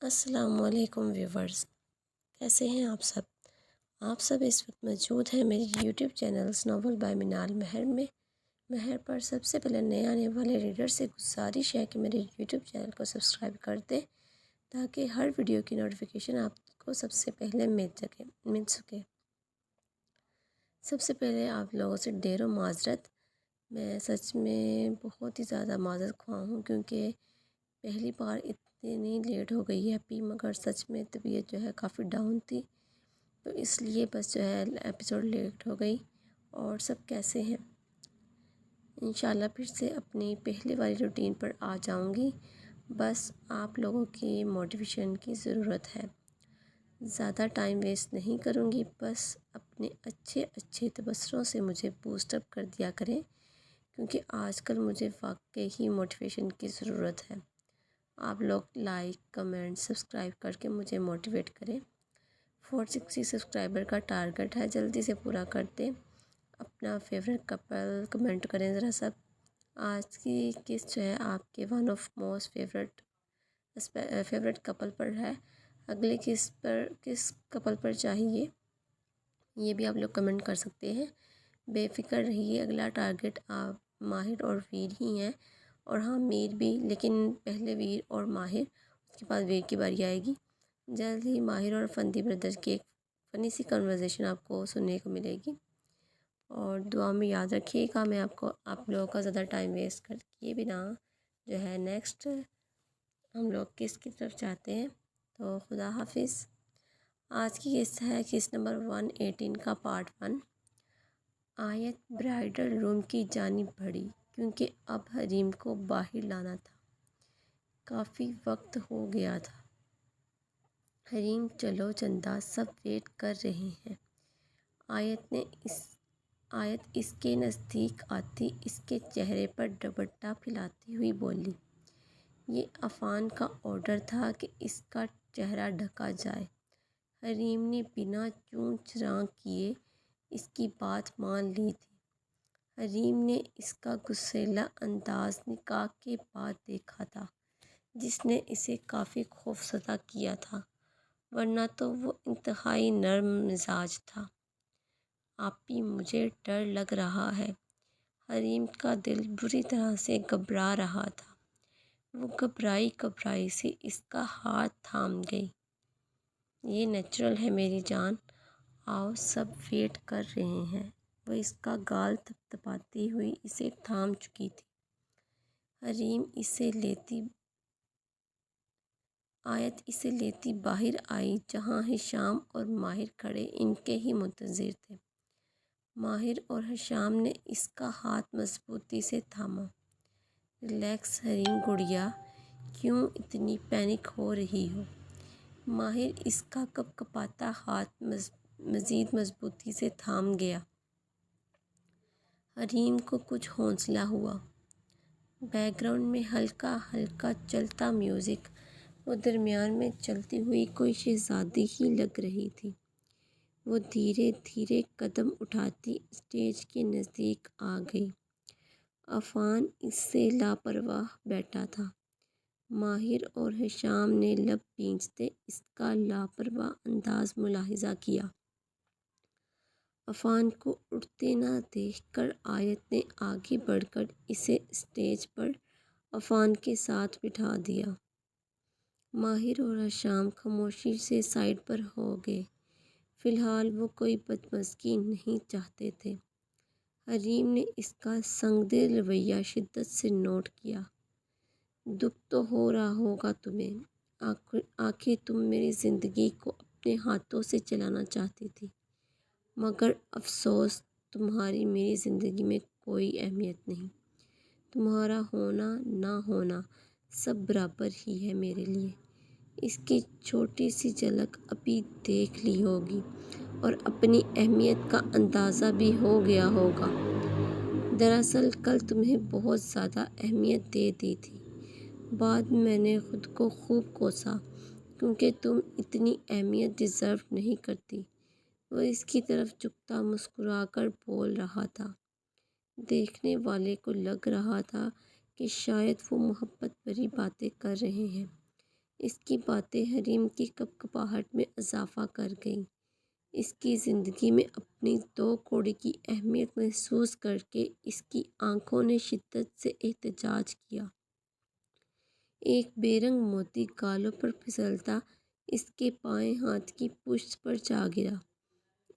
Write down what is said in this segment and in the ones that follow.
السلام علیکم ویورز، کیسے ہیں آپ سب اس وقت موجود ہیں میری یوٹیوب چینلز ناول بائی منال مہر پر۔ سب سے پہلے نئے آنے والے ریڈر سے گزارش ہے کہ میرے یوٹیوب چینل کو سبسکرائب کر دیں تاکہ ہر ویڈیو کی نوٹیفیکیشن آپ کو سب سے پہلے مل سکے۔ سب سے پہلے آپ لوگوں سے ڈھیروں معذرت، میں سچ میں بہت ہی زیادہ معذرت خواہ ہوں کیونکہ پہلی بار اتنی لیٹ ہو گئی ہے ابھی، مگر سچ میں طبیعت جو ہے کافی ڈاؤن تھی، تو اس لیے بس جو ہے ایپیسوڈ لیٹ ہو گئی۔ اور سب کیسے ہیں؟ انشاءاللہ پھر سے اپنی پہلے والی روٹین پر آ جاؤں گی، بس آپ لوگوں کی موٹیویشن کی ضرورت ہے۔ زیادہ ٹائم ویسٹ نہیں کروں گی، بس اپنے اچھے تبصروں سے مجھے بوسٹ اپ کر دیا کریں کیونکہ آج کل مجھے واقعی موٹیویشن کی ضرورت ہے۔ آپ لوگ لائک، کمنٹ، سبسکرائب کر کے مجھے موٹیویٹ کریں۔ 460 سبسکرائبر کا ٹارگٹ ہے، جلدی سے پورا کر دیں۔ اپنا فیوریٹ کپل کمنٹ کریں ذرا سب۔ آج کی قسط جو ہے آپ کے one of most favourite couple پر ہے، اگلے کس کپل پر چاہیے یہ بھی آپ لوگ کمنٹ کر سکتے ہیں۔ بے فکر رہیے، اگلا ٹارگٹ آپ ماہر اور ویر ہی ہیں، اور ہاں میر بھی، لیکن پہلے ویر اور ماہر، اس کے بعد ویر کی باری آئے گی۔ جلد ہی ماہر اور فندی بردرز کی ایک فنی سی کنورزیشن آپ کو سننے کو ملے گی، اور دعا میں یاد رکھیے گا۔ میں آپ لوگوں کا زیادہ ٹائم ویسٹ کر کے بنا جو ہے نیکسٹ ہم لوگ کس کی طرف چاہتے ہیں، تو خدا حافظ۔ آج کی قسط ہے قسط نمبر 118 کا پارٹ 1۔ آیت برائڈل روم کی جانب بڑھی کیونکہ اب حریم کو باہر لانا تھا، کافی وقت ہو گیا تھا۔ حریم چلو چندا، سب ویٹ کر رہے ہیں۔ آیت اس کے نزدیک آتی اس کے چہرے پر دوپٹہ پھیلاتی ہوئی بولی، یہ عفان کا آرڈر تھا کہ اس کا چہرہ ڈھکا جائے۔ حریم نے بنا چون چران کیے اس کی بات مان لی تھی۔ حریم نے اس کا غصیلا انداز نکاح کے بعد دیکھا تھا، جس نے اسے کافی خوفزدہ کیا تھا، ورنہ تو وہ انتہائی نرم مزاج تھا۔ آپی مجھے ڈر لگ رہا ہے۔ حریم کا دل بری طرح سے گھبرا رہا تھا۔ وہ گھبرائی سے اس کا ہاتھ تھام گئی۔ یہ نیچرل ہے میری جان، آؤ سب ویٹ کر رہے ہیں۔ وہ اس کا گال تھپتھپاتی ہوئی اسے تھام چکی تھی۔ آیت اسے لیتی باہر آئی جہاں حشام اور ماہر کھڑے ان کے ہی منتظر تھے۔ ماہر اور حشام نے اس کا ہاتھ مضبوطی سے تھاما۔ ریلیکس حریم گڑیا، کیوں اتنی پینک ہو رہی ہو؟ ماہر اس کا کپکپاتا ہاتھ مزید مضبوطی سے تھام گیا۔ حریم کو کچھ حوصلہ ہوا۔ بیک گراؤنڈ میں ہلکا چلتا میوزک، وہ درمیان میں چلتی ہوئی کوئی شہزادی ہی لگ رہی تھی۔ وہ دھیرے دھیرے قدم اٹھاتی اسٹیج کے نزدیک آ گئی۔ عفان اس سے لاپرواہ بیٹھا تھا۔ ماہر اور حشام نے لب بھینچتے اس کا لاپرواہ انداز ملاحظہ کیا۔ عفان کو اٹھتے نہ دیکھ کر آیت نے آگے بڑھ کر اسے اسٹیج پر عفان کے ساتھ بٹھا دیا۔ ماہر اور حشام خاموشی سے سائڈ پر ہو گئے، فی الحال وہ کوئی بدمزگی نہیں چاہتے تھے۔ حریم نے اس کا سنگ دل رویہ شدت سے نوٹ کیا۔ دکھ تو ہو رہا ہوگا تمہیں، آخر تم میری زندگی کو اپنے ہاتھوں سے چلانا چاہتی تھی، مگر افسوس تمہاری میری زندگی میں کوئی اہمیت نہیں۔ تمہارا ہونا نہ ہونا سب برابر ہی ہے میرے لیے۔ اس کی چھوٹی سی جھلک ابھی دیکھ لی ہوگی اور اپنی اہمیت کا اندازہ بھی ہو گیا ہوگا۔ دراصل کل تمہیں بہت زیادہ اہمیت دے دی تھی، بعد میں نے خود کو خوب کوسا کیونکہ تم اتنی اہمیت ڈیزرو نہیں کرتی۔ وہ اس کی طرف جھکتا مسکرا کر بول رہا تھا۔ دیکھنے والے کو لگ رہا تھا کہ شاید وہ محبت بھری باتیں کر رہے ہیں۔ اس کی باتیں حریم کی کپکپاہٹ میں اضافہ کر گئیں۔ اس کی زندگی میں اپنی 2 کوڑی کی اہمیت محسوس کر کے اس کی آنکھوں نے شدت سے احتجاج کیا۔ ایک بے رنگ موتی گالوں پر پھسلتا اس کے بائیں ہاتھ کی پشت پر جا گرا۔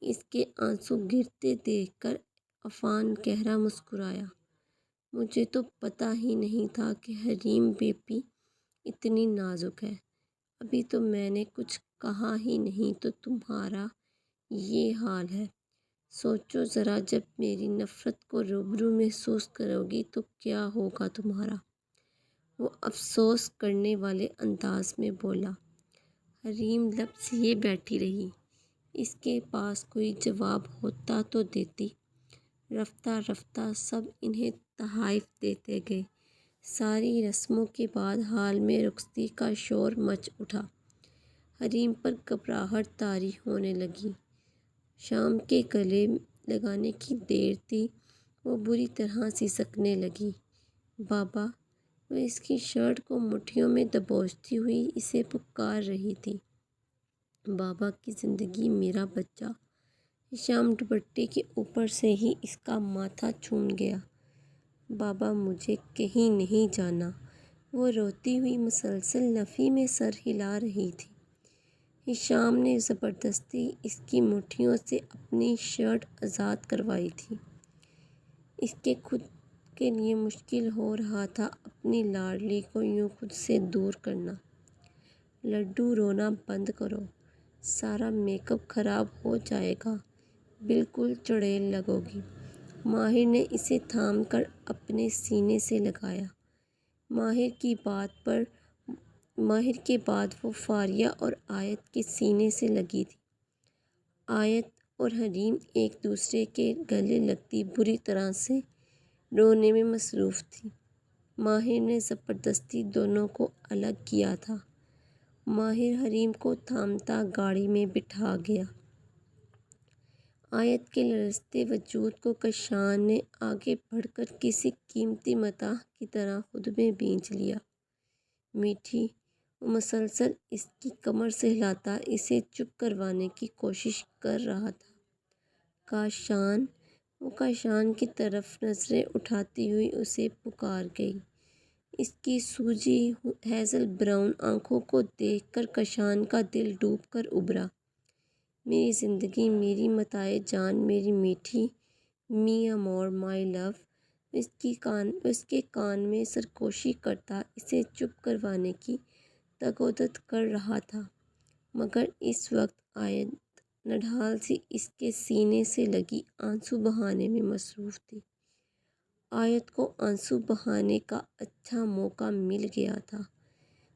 اس کے آنسو گرتے دیکھ کر عفان گہرا مسکرایا۔ مجھے تو پتہ ہی نہیں تھا کہ حریم بیبی اتنی نازک ہے۔ ابھی تو میں نے کچھ کہا ہی نہیں تو تمہارا یہ حال ہے۔ سوچو ذرا جب میری نفرت کو روبرو محسوس کرو گی تو کیا ہوگا تمہارا؟ وہ افسوس کرنے والے انداز میں بولا۔ حریم لب لیے بیٹھی رہی۔ اس کے پاس کوئی جواب ہوتا تو دیتی۔ رفتہ رفتہ سب انہیں تحائف دیتے گئے۔ ساری رسموں کے بعد حال میں رخصتی کا شور مچ اٹھا۔ حریم پر گھبراہٹ طاری ہونے لگی۔ شام کے گلے لگانے کی دیر تھی۔ وہ بری طرح سسکنے لگی۔ بابا! وہ اس کی شرٹ کو مٹھیوں میں دبوچتی ہوئی اسے پکار رہی تھی۔ بابا کی زندگی میرا بچہ! ہشام دوپٹے کے اوپر سے ہی اس کا ماتھا چوم گیا۔ بابا مجھے کہیں نہیں جانا۔ وہ روتی ہوئی مسلسل نفی میں سر ہلا رہی تھی۔ ہشام نے زبردستی اس کی مٹھیوں سے اپنی شرٹ آزاد کروائی تھی۔ اس کے خود کے لیے مشکل ہو رہا تھا اپنی لاڈلی کو یوں خود سے دور کرنا۔ لڈو رونا بند کرو۔ سارا میک اپ خراب ہو جائے گا۔ بالکل چڑیل لگو گی۔ ماہر نے اسے تھام کر اپنے سینے سے لگایا۔ ماہر کے بعد وہ فاریہ اور آیت کے سینے سے لگی تھی۔ آیت اور حریم ایک دوسرے کے گلے لگتی بری طرح سے رونے میں مصروف تھی۔ ماہر نے زبردستی دونوں کو الگ کیا تھا۔ ماہر حریم کو تھامتا گاڑی میں بٹھا گیا۔ آیت کے لرزتے وجود کو کشان نے آگے بڑھ کر کسی قیمتی متاع کی طرح خود میں بینچ لیا۔ میٹھی! وہ مسلسل اس کی کمر سہلاتا اسے چپ کروانے کی کوشش کر رہا تھا۔ کاشان! وہ کاشان کی طرف نظریں اٹھاتی ہوئی اسے پکار گئی۔ اس کی سوجی ہیزل براؤن آنکھوں کو دیکھ کر کاشان کا دل ڈوب کر ابھرا۔ میری زندگی، میری متاع جان، میری میٹھی! می امور، مائی لو! اس کے کان میں سرگوشی کرتا اسے چپ کروانے کی تگودت کر رہا تھا، مگر اس وقت آیت نڈھال سی اس کے سینے سے لگی آنسو بہانے میں مصروف تھی۔ آیت کو آنسو بہانے کا اچھا موقع مل گیا تھا۔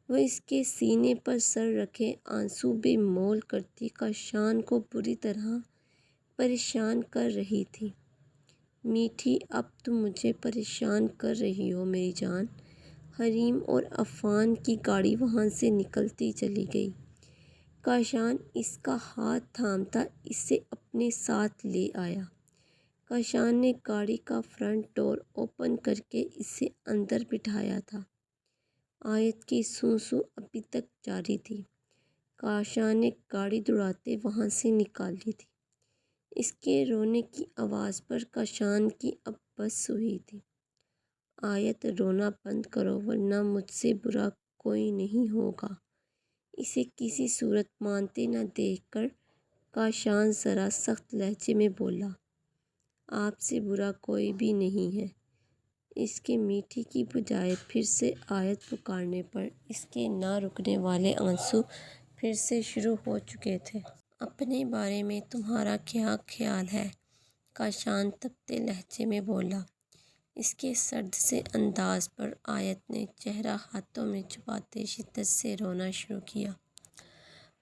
وہ اس کے سینے پر سر رکھے آنسو بے مول کرتی کاشان کو بری طرح پریشان کر رہی تھی۔ میٹھی! اب تم مجھے پریشان کر رہی ہو میری جان! حریم اور عفان کی گاڑی وہاں سے نکلتی چلی گئی۔ کاشان اس کا ہاتھ تھامتا اسے اپنے ساتھ لے آیا۔ کاشان نے گاڑی کا فرنٹ ڈور اوپن کر کے اسے اندر بٹھایا تھا۔ آیت کی سوں سوں ابھی تک جاری تھی۔ کاشان نے گاڑی دوڑاتے وہاں سے نکالی تھی۔ اس کے رونے کی آواز پر کاشان کی اب بس ہوئی تھی۔ آیت رونا بند کرو ورنہ مجھ سے برا کوئی نہیں ہوگا۔ اسے کسی صورت مانتے نہ دیکھ کر کاشان ذرا سخت لہجے میں بولا۔ آپ سے برا کوئی بھی نہیں ہے۔ اس کے میٹھی کی بجائے پھر سے آیت پکارنے پر اس کے نہ رکنے والے آنسو پھر سے شروع ہو چکے تھے۔ اپنے بارے میں تمہارا کیا خیال ہے؟ کاشان تپتے لہجے میں بولا۔ اس کے سرد سے انداز پر آیت نے چہرہ ہاتھوں میں چھپاتے شدت سے رونا شروع کیا۔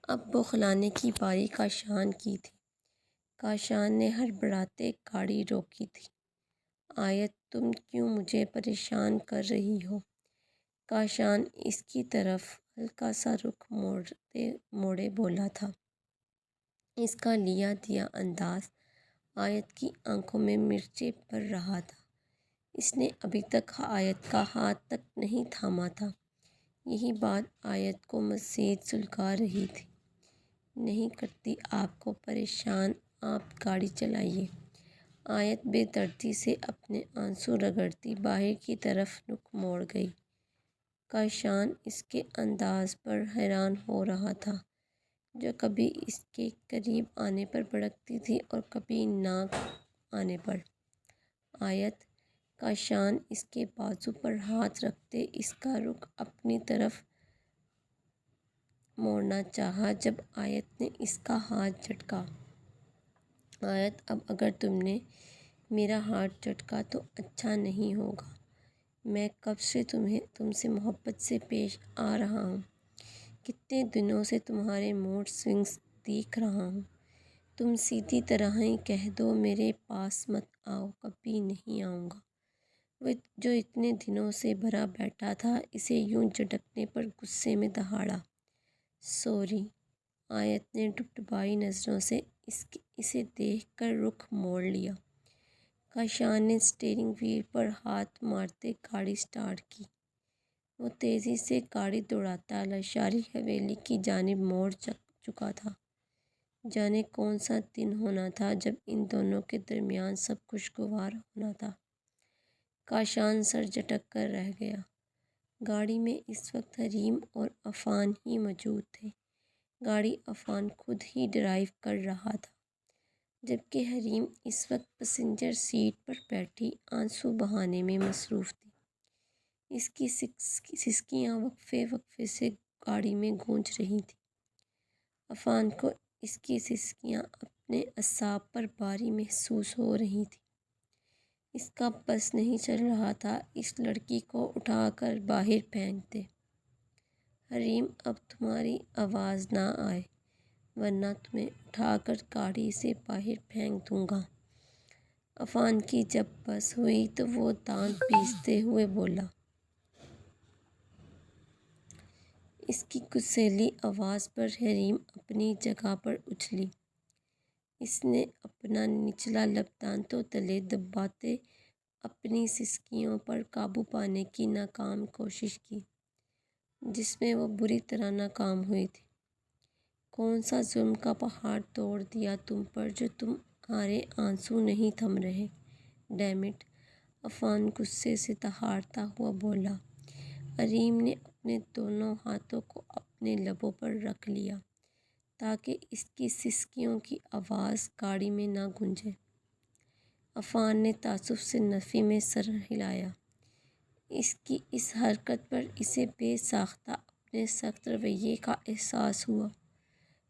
اب بوکھلانے کی باری کاشان کی تھی۔ کاشان نے ہڑبڑاتے گاڑی روکی تھی۔ آیت تم کیوں مجھے پریشان کر رہی ہو؟ کاشان اس کی طرف ہلکا سا رخ موڑے بولا تھا۔ اس کا لیا دیا انداز آیت کی آنکھوں میں مرچیں بھر رہا تھا۔ اس نے ابھی تک آیت کا ہاتھ تک نہیں تھاما تھا۔ یہی بات آیت کو مزید سلگا رہی تھی۔ نہیں کرتی آپ کو پریشان، آپ گاڑی چلائیے۔ آیت بے دردی سے اپنے آنسو رگڑتی باہر کی طرف رخ موڑ گئی۔ کاشان اس کے انداز پر حیران ہو رہا تھا، جو کبھی اس کے قریب آنے پر بھڑکتی تھی اور کبھی نہ آنے پر۔ آیت! کاشان اس کے بازو پر ہاتھ رکھتے اس کا رخ اپنی طرف موڑنا چاہا جب آیت نے اس کا ہاتھ جھٹکا۔ آیت! اب اگر تم نے میرا ہاتھ جھٹکا تو اچھا نہیں ہوگا۔ میں کب سے تم سے محبت سے پیش آ رہا ہوں، کتنے دنوں سے تمہارے موڈ سوئنگز دیکھ رہا ہوں۔ تم سیدھی طرح ہی کہہ دو میرے پاس مت آؤ، کبھی نہیں آؤں گا۔ وہ جو اتنے دنوں سے بھرا بیٹھا تھا اسے یوں جھٹکنے پر غصے میں دہاڑا۔ سوری۔ آیت نے ڈبڈبائی نظروں سے اسے دیکھ کر رخ موڑ لیا۔ کاشان نے اسٹیئرنگ وہیل پر ہاتھ مارتے گاڑی سٹارٹ کی۔ وہ تیزی سے گاڑی دوڑاتا لشاری حویلی کی جانب موڑ چکا تھا۔ جانے کون سا دن ہونا تھا جب ان دونوں کے درمیان سب خوشگوار ہونا تھا۔ کاشان سر جھٹک کر رہ گیا۔ گاڑی میں اس وقت حریم اور عفان ہی موجود تھے۔ گاڑی عفان خود ہی ڈرائیو کر رہا تھا، جبکہ حریم اس وقت پسنجر سیٹ پر بیٹھی آنسو بہانے میں مصروف تھی۔ اس کی سسکیاں وقفے وقفے سے گاڑی میں گونج رہی تھیں۔ عفان کو اس کی سسکیاں اپنے اعصاب پر بھاری محسوس ہو رہی تھیں۔ اس کا بس نہیں چل رہا تھا اس لڑکی کو اٹھا کر باہر پھینک دے۔ حریم! اب تمہاری آواز نہ آئے ورنہ تمہیں اٹھا کر گاڑی سے باہر پھینک دوں گا۔ عفان کی جب بس ہوئی تو وہ دانت پیستے ہوئے بولا۔ اس کی غصیلی آواز پر حریم اپنی جگہ پر اچھلی۔ اس نے اپنا نچلا لب دانتوں تلے دباتے اپنی سسکیوں پر قابو پانے کی ناکام کوشش کی، جس میں وہ بری طرح ناکام ہوئی تھی۔ کون سا ظلم کا پہاڑ توڑ دیا تم پر جو تمہارے آنسو نہیں تھم رہے؟ Dam it! عفان غصے سے دہاڑتا ہوا بولا۔ حریم نے اپنے دونوں ہاتھوں کو اپنے لبوں پر رکھ لیا تاکہ اس کی سسکیوں کی آواز گاڑی میں نہ گونجے۔ عفان نے تعصب سے نفی میں سر ہلایا۔ اس کی اس حرکت پر اسے بے ساختہ اپنے سخت رویے کا احساس ہوا،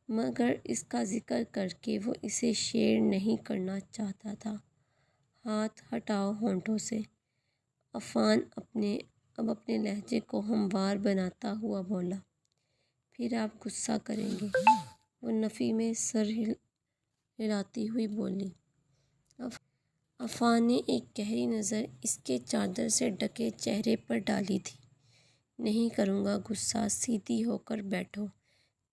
مگر اس کا ذکر کر کے وہ اسے شیئر نہیں کرنا چاہتا تھا۔ ہاتھ ہٹاؤ ہونٹوں سے! عفان اب اپنے لہجے کو ہموار بناتا ہوا بولا۔ پھر آپ غصہ کریں گے؟ وہ نفی میں سر ہلاتی ہوئی بولی۔ عفان نے ایک گہری نظر اس کے چادر سے ڈھکے چہرے پر ڈالی تھی۔ نہیں کروں گا غصہ، سیدھی ہو کر بیٹھو،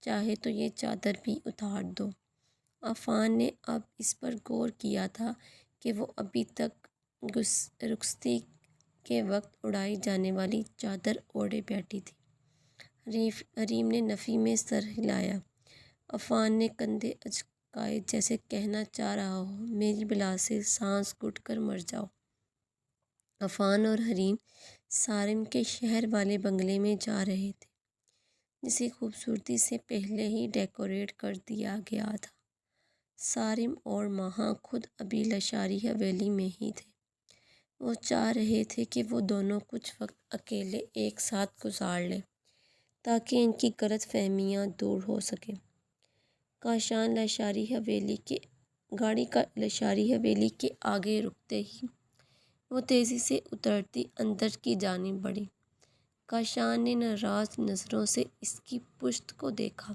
چاہے تو یہ چادر بھی اتار دو۔ عفان نے اب اس پر غور کیا تھا کہ وہ ابھی تک رخصتی کے وقت اڑائی جانے والی چادر اوڑھے بیٹھی تھی۔ حریم نے نفی میں سر ہلایا۔ عفان نے کندھے اچکائے جیسے کہنا چاہ رہا ہو، میری بلا سے سانس گھٹ کر مر جاؤ۔ عفان اور حریم صارم کے شہر والے بنگلے میں جا رہے تھے، جسے خوبصورتی سے پہلے ہی ڈیکوریٹ کر دیا گیا تھا۔ صارم اور ماہا خود ابھی لشاری حویلی میں ہی تھے۔ وہ چاہ رہے تھے کہ وہ دونوں کچھ وقت اکیلے ایک ساتھ گزار لیں تاکہ ان کی غلط فہمیاں دور ہو سکیں۔ گاڑی کا لشاری حویلی کے آگے رکتے ہی وہ تیزی سے اترتی اندر کی جانب بڑھی۔ کاشان نے ناراض نظروں سے اس کی پشت کو دیکھا،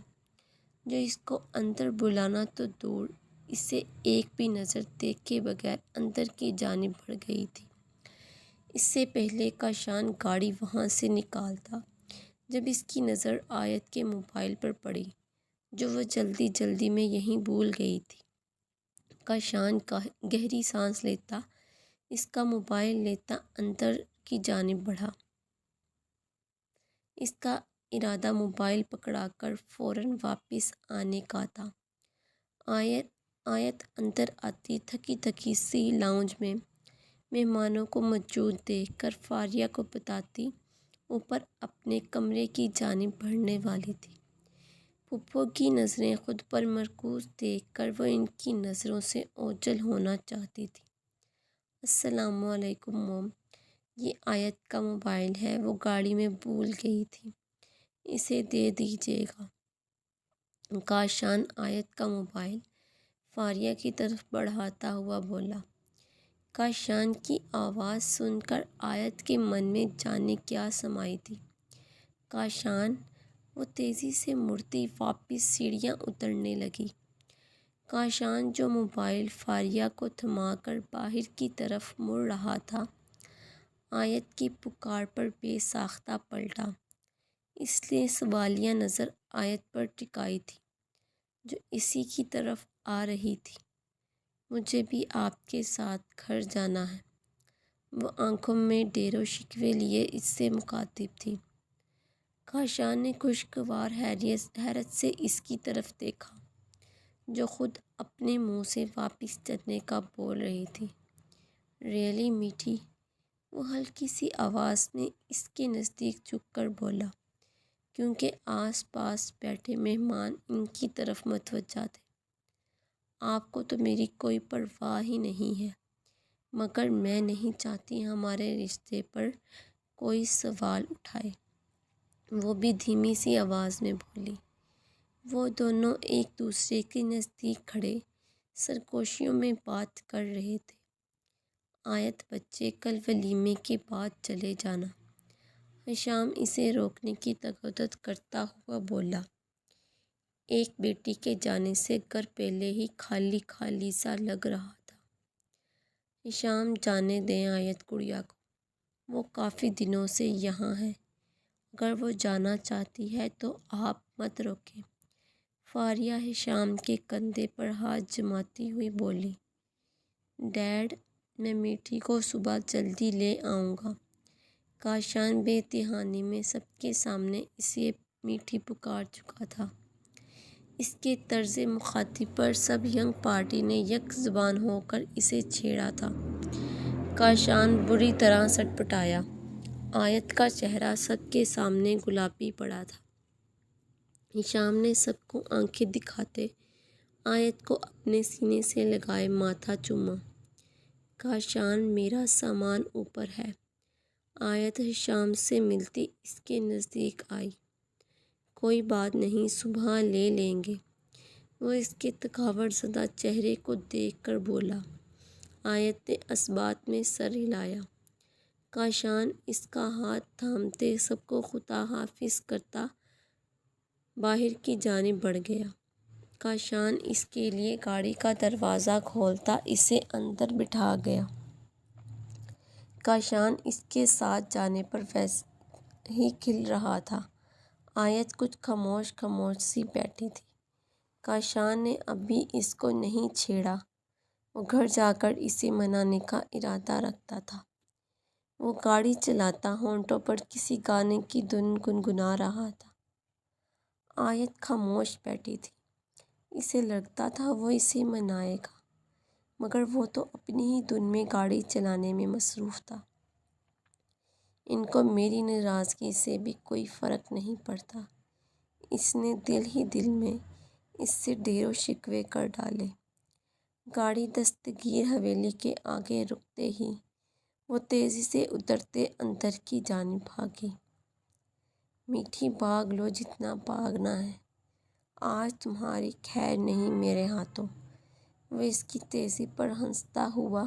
جو اس کو اندر بلانا تو دور، اسے ایک بھی نظر دیکھے بغیر اندر کی جانب بڑھ گئی تھی۔ اس سے پہلے کاشان گاڑی وہاں سے نکالتا جب اس کی نظر آیت کے موبائل پر پڑی، جو وہ جلدی جلدی میں یہیں بھول گئی تھی۔ کاشان گہری سانس لیتا اس کا موبائل لیتا اندر کی جانب بڑھا۔ اس کا ارادہ موبائل پکڑا کر فوراً واپس آنے کا تھا۔ آیت اندر آتی تھکی تھکی سی لاؤنج میں مہمانوں کو موجود دیکھ کر فاریہ کو بتاتی اوپر اپنے کمرے کی جانب بڑھنے والی تھی۔ پھپھو کی نظریں خود پر مرکوز دیکھ کر وہ ان کی نظروں سے اوجھل ہونا چاہتی تھی۔ السلام علیکم موم، یہ آیت کا موبائل ہے، وہ گاڑی میں بھول گئی تھی، اسے دے دیجیے گا۔ کاشان آیت کا موبائل فاریہ کی طرف بڑھاتا ہوا بولا۔ کاشان کی آواز سن کر آیت کے من میں جانے کیا سمائی تھی۔ کاشان، وہ تیزی سے مڑتی واپس سیڑھیاں اترنے لگی۔ کاشان جو موبائل فاریہ کو تھما کر باہر کی طرف مڑ رہا تھا، آیت کی پکار پر بے ساختہ پلٹا۔ اس نے سوالیہ نظر آیت پر ٹکائی تھی جو اسی کی طرف آ رہی تھی۔ مجھے بھی آپ کے ساتھ گھر جانا ہے، وہ آنکھوں میں ڈیر و شکوے لیے اس سے مخاطب تھی۔ کاشان نے خوشگوار حیرت سے اس کی طرف دیکھا جو خود اپنے منہ سے واپس چلنے کا بول رہی تھی۔ ریئلی میٹھی، وہ ہلکی سی آواز میں اس کے نزدیک جھک کر بولا، کیونکہ آس پاس بیٹھے مہمان ان کی طرف متوجہ تھے۔ آپ کو تو میری کوئی پرواہ ہی نہیں ہے، مگر میں نہیں چاہتی ہمارے رشتے پر کوئی سوال اٹھائے، وہ بھی دھیمی سی آواز میں بولی۔ وہ دونوں ایک دوسرے کے نزدیک کھڑے سرگوشیوں میں بات کر رہے تھے۔ آیت، بچے کل ولیمے کے بعد چلے جانا، ہشام اسے روکنے کی تردد کرتا ہوا بولا۔ ایک بیٹی کے جانے سے گھر پہلے ہی خالی خالی سا لگ رہا تھا۔ ہشام، جانے دیں آیت گڑیا کو، وہ کافی دنوں سے یہاں ہے، اگر وہ جانا چاہتی ہے تو آپ مت روکیں۔ فاریہ ہشام کے کندھے پر ہاتھ جماتی ہوئی بولی۔ ڈیڈ، میں میٹھی کو صبح جلدی لے آؤں گا۔ کاشان بے دہانی میں سب کے سامنے اسے میٹھی پکار چکا تھا۔ اس کے طرز مخاطب پر سب ینگ پارٹی نے یک زبان ہو کر اسے چھیڑا تھا۔ کاشان بری طرح سٹپٹایا۔ آیت کا چہرہ سب کے سامنے گلابی پڑا تھا۔ ہشام نے سب کو آنکھیں دکھاتے آیت کو اپنے سینے سے لگائے ماتھا چوما۔ کاشان، میرا سامان اوپر ہے۔ آیت ہشام سے ملتی اس کے نزدیک آئی۔ کوئی بات نہیں، صبح لے لیں گے، وہ اس کے تکاوٹ زدہ چہرے کو دیکھ کر بولا۔ آیت نے اثبات میں سر ہلایا۔ کاشان اس کا ہاتھ تھامتے سب کو خدا حافظ کرتا باہر کی جانب بڑھ گیا۔ کاشان اس کے لیے گاڑی کا دروازہ کھولتا اسے اندر بٹھا گیا۔ کاشان اس کے ساتھ جانے پر ویسے ہی کھل رہا تھا۔ آیت کچھ خاموش سی بیٹھی تھی۔ کاشان نے اب بھی اس کو نہیں چھیڑا، وہ گھر جا کر اسے منانے کا ارادہ رکھتا تھا۔ وہ گاڑی چلاتا ہونٹوں پر کسی گانے کی دھن گنگنا رہا تھا۔ آیت خاموش بیٹھی تھی۔ اسے لگتا تھا وہ اسے منائے گا، مگر وہ تو اپنی ہی دھن میں گاڑی چلانے میں مصروف تھا۔ ان کو میری ناراضگی سے بھی کوئی فرق نہیں پڑتا۔ اس نے دل ہی دل میں اس سے ڈیر و شکوے کر ڈالے۔ گاڑی دستگیر حویلی کے آگے رکتے ہی وہ تیزی سے اترتے اندر کی جانب بھاگی۔ میٹھی، بھاگ لو جتنا بھاگنا ہے، آج تمہاری خیر نہیں میرے ہاتھوں۔ وہ اس کی تیزی پر ہنستا ہوا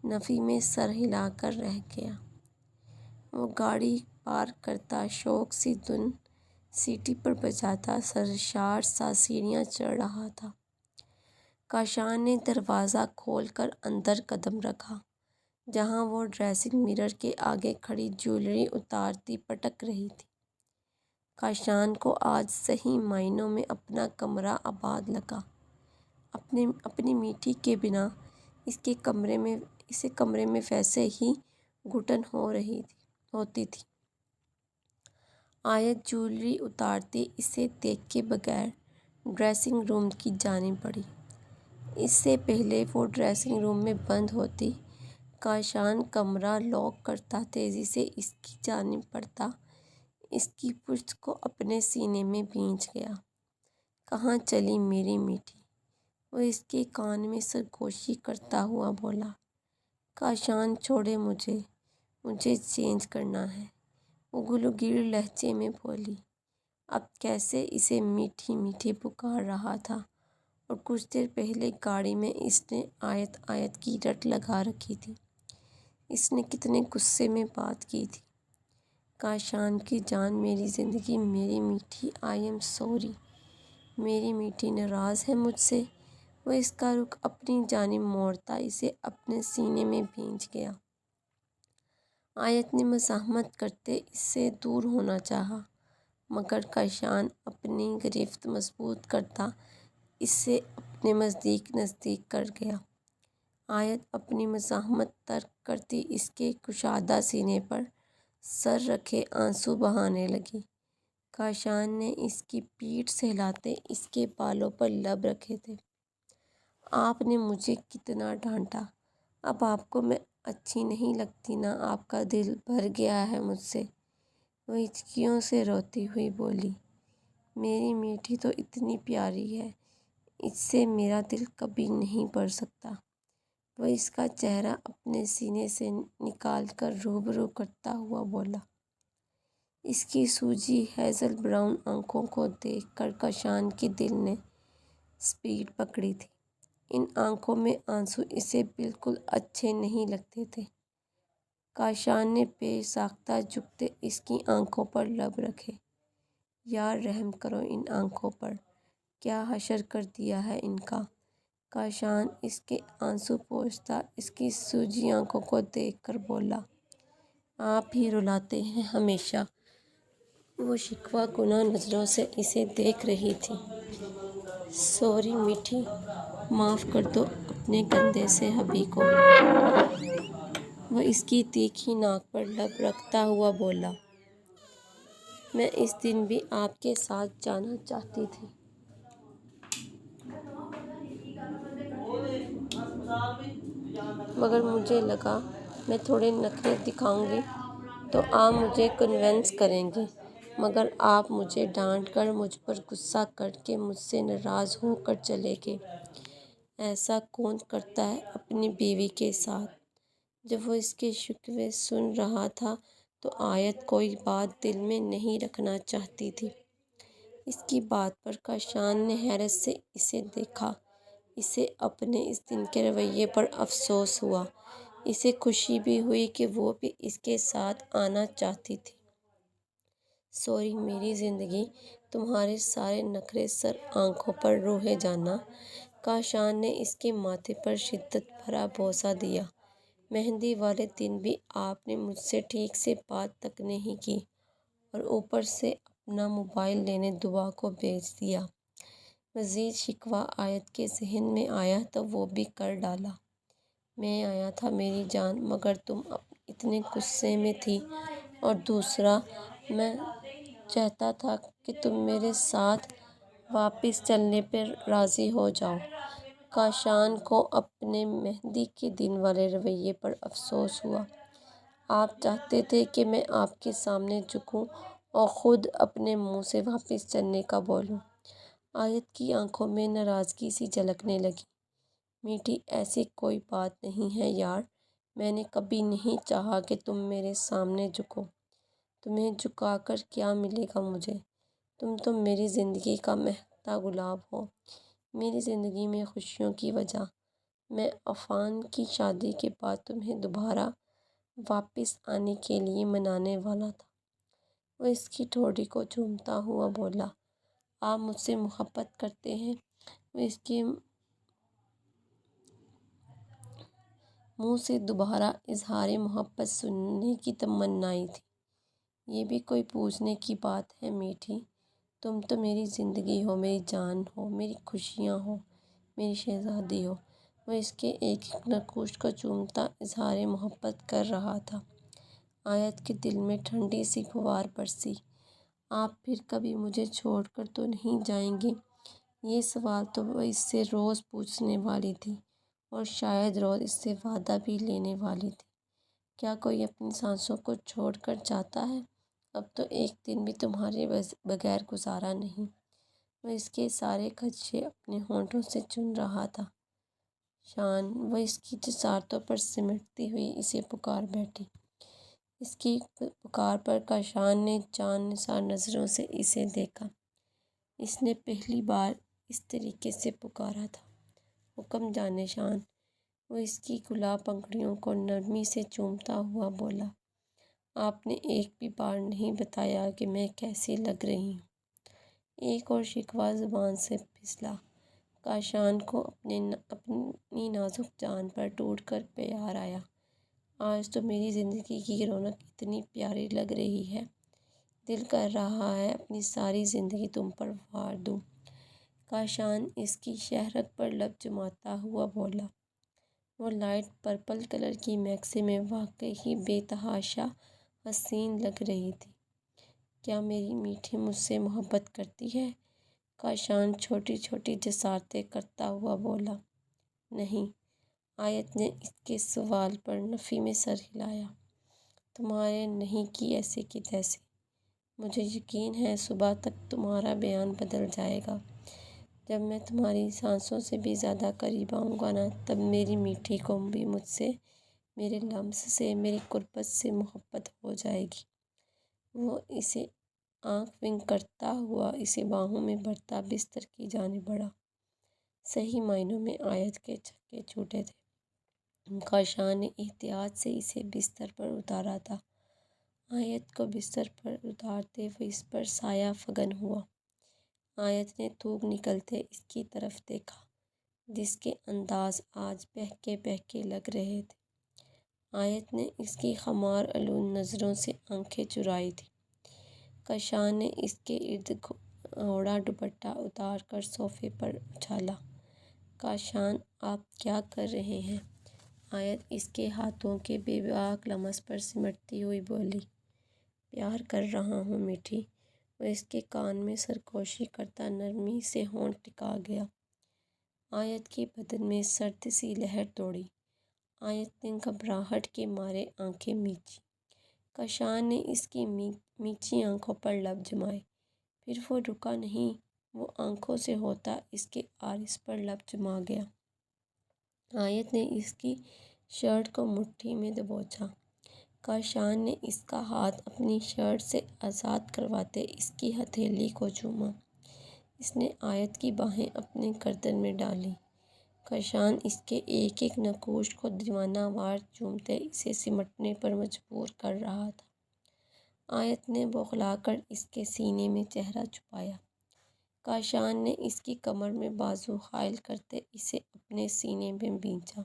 نفی میں سر ہلا کر رہ گیا۔ وہ گاڑی پارک کرتا شوق سی دھن سیٹی پر بجاتا سرشار سا سیڑھیاں چڑھ رہا تھا۔ کاشان نے دروازہ کھول کر اندر قدم رکھا، جہاں وہ ڈریسنگ مرر کے آگے کھڑی جیولری اتارتی پٹک رہی تھی۔ کاشان کو آج صحیح معنوں میں اپنا کمرہ آباد لگا۔ اپنی میٹھی کے بنا اسے کمرے میں ویسے ہی گھٹن ہوتی تھی۔ آیت جویلری اتارتے اسے دیکھ کے بغیر ڈریسنگ روم کی جانب بڑھی۔ اس سے پہلے وہ ڈریسنگ روم میں بند ہوتی، کاشان کمرہ لاک کرتا تیزی سے اس کی جانب بڑھتا، اس کی پشت کو اپنے سینے میں بھینچ گیا۔ کہاں چلی میری میٹھی؟ وہ اس کے کان میں سرگوشی کرتا ہوا بولا۔ کاشان چھوڑے مجھے چینج کرنا ہے، وہ گلوگیر لہجے میں بولی۔ اب کیسے اسے میٹھی میٹھی پکار رہا تھا، اور کچھ دیر پہلے گاڑی میں اس نے آیت کی رٹ لگا رکھی تھی۔ اس نے کتنے غصے میں بات کی تھی۔ کاشان کی جان، میری زندگی، میری میٹھی، آئی ایم سوری۔ میری میٹھی ناراض ہے مجھ سے؟ وہ اس کا رخ اپنی جانب موڑتا اسے اپنے سینے میں بھینچ گیا۔ آیت نے مزاحمت کرتے اس سے دور ہونا چاہا، مگر کاشان اپنی گرفت مضبوط کرتا اسے اپنے نزدیک کر گیا۔ آیت اپنی مزاحمت ترک کرتی اس کے کشادہ سینے پر سر رکھے آنسو بہانے لگی۔ کاشان نے اس کی پیٹھ سہلاتے اس کے بالوں پر لب رکھے تھے۔ آپ نے مجھے کتنا ڈانٹا، اب آپ کو میں اچھی نہیں لگتی نا؟ آپ کا دل بھر گیا ہے مجھ سے؟ وہ ہچکیوں سے روتی ہوئی بولی۔ میری میٹھی تو اتنی پیاری ہے، اس سے میرا دل کبھی نہیں بھر سکتا۔ وہ اس کا چہرہ اپنے سینے سے نکال کر روبرو کرتا ہوا بولا۔ اس کی سوجی ہیزل براؤن آنکھوں کو دیکھ کر کاشان کے دل نے سپیڈ پکڑی تھی۔ ان آنکھوں میں آنسو اسے بالکل اچھے نہیں لگتے تھے۔ کاشان نے پیش ساختہ جھکتے اس کی آنکھوں پر لب رکھے۔ یار رحم کرو ان آنکھوں پر، کیا حشر کر دیا ہے ان کا؟ کاشان اس کے آنسو پوچھتا اس کی سوجی آنکھوں کو دیکھ کر بولا۔ آپ ہی رلاتے ہیں ہمیشہ۔ وہ شکوہ کناں نظروں سے اسے دیکھ رہی تھی۔ سوری میٹھی، معاف کر دو اپنے گندے سے حبیبی کو۔ وہ اس کی تیکھی ناک پر لب رکھتا ہوا بولا۔ میں اس دن بھی آپ کے ساتھ جانا چاہتی تھی، مگر مجھے لگا میں تھوڑے نخرے دکھاؤں گی تو آپ مجھے کنونس کریں گے، مگر آپ مجھے ڈانٹ کر، مجھ پر غصہ کر کے مجھ سے ناراض ہو کر چلے گئے۔ ایسا کون کرتا ہے اپنی بیوی کے ساتھ؟ جب وہ اس کے شکوے سن رہا تھا تو آیت کوئی بات دل میں نہیں رکھنا چاہتی تھی۔ اس کی بات پر کاشان نے حیرت سے اسے دیکھا۔ اسے اپنے اس دن کے رویے پر افسوس ہوا۔ اسے خوشی بھی ہوئی کہ وہ بھی اس کے ساتھ آنا چاہتی تھی۔ سوری میری زندگی، تمہارے سارے نخرے سر آنکھوں پر روئے جانا۔ کاشان نے اس کے ماتھے پر شدت بھرا بوسہ دیا۔ مہندی والے دن بھی آپ نے مجھ سے ٹھیک سے بات تک نہیں کی، اور اوپر سے اپنا موبائل لینے دعا کو بھیج دیا۔ مزید شکوہ آیت کے ذہن میں آیا تو وہ بھی کر ڈالا۔ میں آیا تھا میری جان، مگر تم اتنے غصے میں تھی، اور دوسرا میں چاہتا تھا کہ تم میرے ساتھ واپس چلنے پر راضی ہو جاؤ۔ کاشان کو اپنے مہندی کے دن والے رویے پر افسوس ہوا۔ آپ چاہتے تھے کہ میں آپ کے سامنے جھکوں اور خود اپنے منہ سے واپس چلنے کا بولوں۔ آیت کی آنکھوں میں ناراضگی سی جھلکنے لگی۔ میٹھی ایسی کوئی بات نہیں ہے یار، میں نے کبھی نہیں چاہا کہ تم میرے سامنے جھکو۔ تمہیں جھکا کر کیا ملے گا مجھے؟ تم تو میری زندگی کا مہکتا گلاب ہو، میری زندگی میں خوشیوں کی وجہ۔ میں عفان کی شادی کے بعد تمہیں دوبارہ واپس آنے کے لیے منانے والا تھا۔ وہ اس کی ٹھوڑی کو چومتا ہوا بولا۔ آپ مجھ سے محبت کرتے ہیں؟ وہ اس کے منہ سے دوبارہ اظہار محبت سننے کی تمنائی تھی۔ یہ بھی کوئی پوچھنے کی بات ہے میٹھی؟ تم تو میری زندگی ہو، میری جان ہو، میری خوشیاں ہو، میری شہزادی ہو۔ وہ اس کے ایک ایک نخوش کو چومتا اظہار محبت کر رہا تھا۔ آیت کے دل میں ٹھنڈی سی پھوار برسی۔ آپ پھر کبھی مجھے چھوڑ کر تو نہیں جائیں گے؟ یہ سوال تو وہ اس سے روز پوچھنے والی تھی اور شاید روز اس سے وعدہ بھی لینے والی تھی۔ کیا کوئی اپنی سانسوں کو چھوڑ کر جاتا ہے؟ اب تو ایک دن بھی تمہارے بغیر گزارا نہیں۔ وہ اس کے سارے خدشے اپنے ہونٹوں سے چن رہا تھا۔ شان، وہ اس کی جسارتوں پر سمٹتی ہوئی اسے پکار بیٹھی۔ اس کی پکار پر کاشان نے چاند نثار نظروں سے اسے دیکھا۔ اس نے پہلی بار اس طریقے سے پکارا تھا۔ حکم جانے شان، وہ اس کی گلاب پنکھڑیوں کو نرمی سے چومتا ہوا بولا۔ آپ نے ایک بھی بار نہیں بتایا کہ میں کیسی لگ رہی ہوں۔ ایک اور شکوہ زبان سے پھسلا۔ کاشان کو اپنی نازک جان پر ٹوٹ کر پیار آیا۔ آج تو میری زندگی کی رونق اتنی پیاری لگ رہی ہے، دل کر رہا ہے اپنی ساری زندگی تم پر وار دوں۔ کاشان اس کی شہرت پر لب جماتا ہوا بولا۔ وہ لائٹ پرپل کلر کی میکسی میں واقعی ہی بے تحاشا حسین لگ رہی تھی۔ کیا میری میٹھی مجھ سے محبت کرتی ہے؟ کاشان چھوٹی چھوٹی جسارتیں کرتا ہوا بولا۔ نہیں، آیت نے اس کے سوال پر نفی میں سر ہلایا۔ تمہارے نہیں کی ایسے کی تیسے۔ مجھے یقین ہے صبح تک تمہارا بیان بدل جائے گا۔ جب میں تمہاری سانسوں سے بھی زیادہ قریب آؤں گا نا، تب میری میٹھی کو بھی مجھ سے، میرے لمس سے، میری قربت سے محبت ہو جائے گی۔ وہ اسے آنکھ ونک کرتا ہوا اسے باہوں میں بھرتا بستر کی جانب بڑھا۔ صحیح معنوں میں آیت کے چھکے چھوٹے تھے۔ کاشان نے احتیاط سے اسے بستر پر اتارا تھا۔ آیت کو بستر پر اتارتے وہ اس پر سایہ فگن ہوا۔ آیت نے تھوک نکلتے اس کی طرف دیکھا، جس کے انداز آج بہکے بہکے لگ رہے تھے۔ آیت نے اس کی خمار آلود نظروں سے آنکھیں چرائی تھیں۔ کاشان نے اس کے ارد اوڑھا دوپٹہ اتار کر صوفے پر اچھالا۔ کاشان، آپ کیا کر رہے ہیں؟ آیت اس کے ہاتھوں کے بے باک لمس پر سمٹتی ہوئی بولی۔ پیار کر رہا ہوں میٹھی۔ وہ اس کے کان میں سرگوشی کرتا نرمی سے ہونٹ ٹکا گیا۔ آیت کے بدن میں سرد سی لہر دوڑی۔ آیت نے گھبراہٹ کے مارے آنکھیں میچی۔ کاشان نے اس کی میچی آنکھوں پر لب جمائے۔ پھر وہ رکا نہیں، وہ آنکھوں سے ہوتا اس کے آئرس پر لب جما گیا۔ آیت نے اس کی شرٹ کو مٹھی میں دبوچا۔ کاشان نے اس کا ہاتھ اپنی شرٹ سے آزاد کرواتے اس کی ہتھیلی کو چوما۔ اس نے آیت کی باہیں اپنے گردن میں ڈالیں۔ کاشان اس کے ایک ایک نقوش کو دیوانہ وار چومتے اسے سمٹنے پر مجبور کر رہا تھا۔ آیت نے بوکھلا کر اس کے سینے میں چہرہ چھپایا۔ کاشان نے اس کی کمر میں بازو حائل کرتے اسے اپنے سینے میں بھینچا۔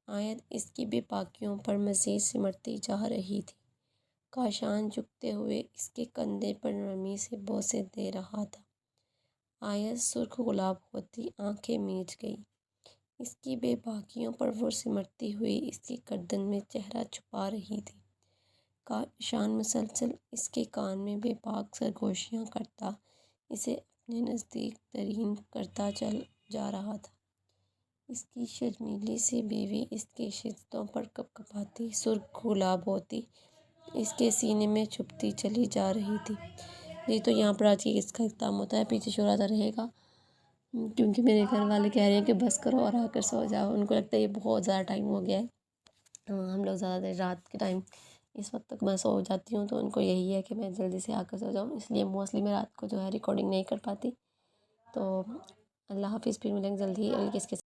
آیت اس کی بے باکیوں پر مزید سمٹتی جا رہی تھی۔ کاشان جھکتے ہوئے اس کے کندھے پر نرمی سے بوسے دے رہا تھا۔ آیت سرخ گلاب ہوتی آنکھیں میچ گئی۔ اس کی بے باکیوں پر وہ سمٹتی ہوئی اس کی گردن میں چہرہ چھپا رہی تھی۔ کاشان مسلسل اس کے کان میں بے باک سرگوشیاں کرتا اسے اپنے نزدیک ترین کرتا چل جا رہا تھا۔ اس کی شرمیلی سی بیوی اس کی شدتوں پر کپ کپاتی سرخ گلاب ہوتی اس کے سینے میں چھپتی چلی جا رہی تھی۔ جی تو یہاں پر آج کی اس کا اختتام ہوتا ہے۔ پیچھے شور آتا رہے گا کیونکہ میرے گھر والے کہہ رہے ہیں کہ بس کرو اور آ کر سو جاؤ۔ ان کو لگتا ہے یہ بہت زیادہ ٹائم ہو گیا ہے، ہم لوگ زیادہ دیر رات کے ٹائم اس وقت تک میں سو جاتی ہوں، تو ان کو یہی ہے کہ میں جلدی سے آ کر سو جاؤں، اس لیے موسٹلی میں رات کو جو ہے ریکارڈنگ نہیں کر پاتی۔ تو اللہ حافظ، پھر ملیں گے جلدی۔